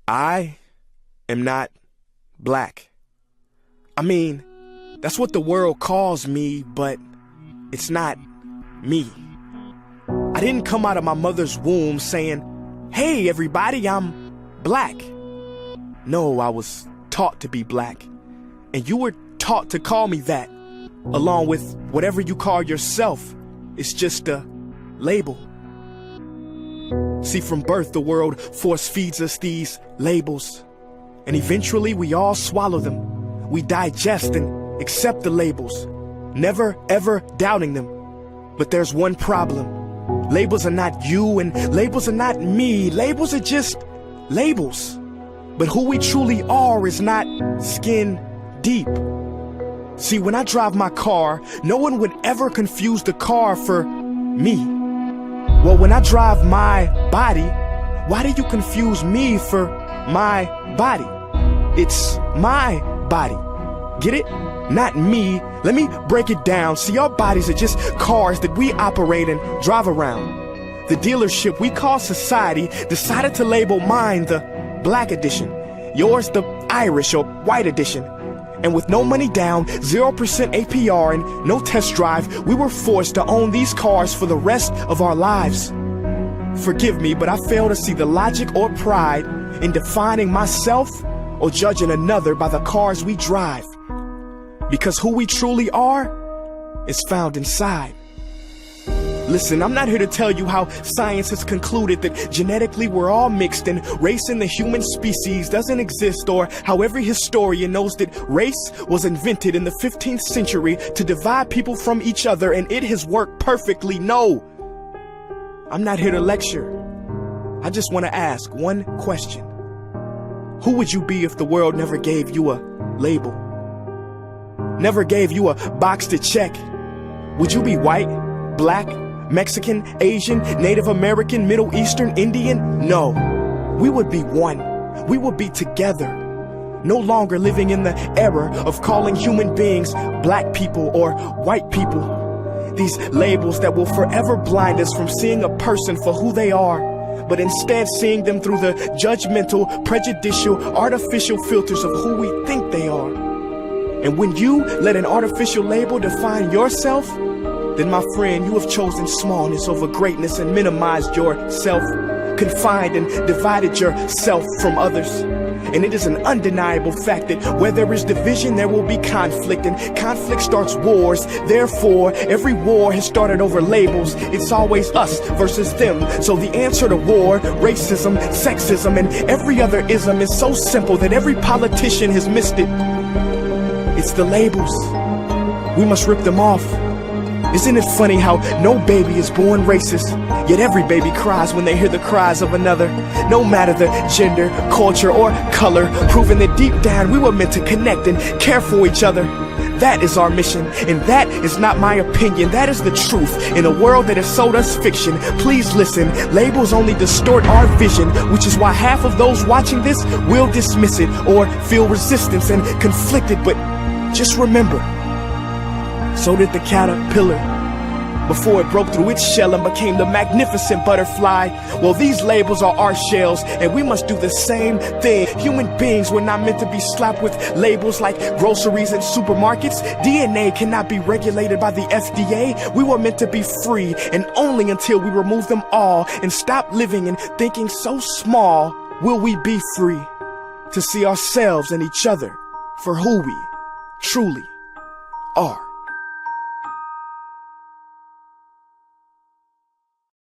I am not black. I mean, that's what the world calls me, but it's not me. I didn't come out of my mother's womb saying, "Hey everybody, I'm black." No, I was taught to be black, and you were taught to call me that, along with whatever you call yourself. It's just a label. See, from birth, the world force feeds us these labels, and eventually we all swallow them. We digest and accept the labels, never ever doubting them. But there's one problem. Labels are not you, and labels are not me. Labels are just labels. But who we truly are is not skin deep. See, when I drive my car, no one would ever confuse the car for me. Well, when I drive my body, why do you confuse me for my body? It's my body. Get it? Not me. Let me break it down. See, our bodies are just cars that we operate and drive around. The dealership we call society decided to label mine the black edition, yours the Irish or white edition. And with no money down, 0% APR, and no test drive, we were forced to own these cars for the rest of our lives. Forgive me, but I fail to see the logic or pride in defining myself or judging another by the cars we drive. Because who we truly are is found inside. Listen, I'm not here to tell you how science has concluded that genetically we're all mixed and race in the human species doesn't exist, or how every historian knows that race was invented in the 15th century to divide people from each other and it has worked perfectly. No, I'm not here to lecture. I just want to ask one question. Who would you be if the world never gave you a label? Never gave you a box to check? Would you be white, black, Mexican, Asian, Native American, Middle Eastern, Indian? No, we would be one. We would be together. No longer living in the era of calling human beings black people or white people. These labels that will forever blind us from seeing a person for who they are, but instead seeing them through the judgmental, prejudicial, artificial filters of who we think they are. And when you let an artificial label define yourself, then my friend, you have chosen smallness over greatness and minimized yourself, confined and divided yourself from others. And it is an undeniable fact that where there is division, there will be conflict, and conflict starts wars. Therefore, every war has started over labels. It's always us versus them. So the answer to war, racism, sexism, and every other ism is so simple that every politician has missed it. It's the labels. We must rip them off. Isn't it funny how no baby is born racist, yet every baby cries when they hear the cries of another? No matter the gender, culture, or color, proving that deep down we were meant to connect and care for each other. That is our mission, and that is not my opinion. That is the truth. In a world that has sold us fiction, please listen, labels only distort our vision, which is why half of those watching this will dismiss it or feel resistance and conflicted. But just remember, so did the caterpillar before it broke through its shell and became the magnificent butterfly. Well, these labels are our shells, and we must do the same thing. Human beings were not meant to be slapped with labels like groceries and supermarkets. DNA cannot be regulated by the FDA. We were meant to be free, and only until we remove them all and stop living and thinking so small will we be free to see ourselves and each other for who we truly are.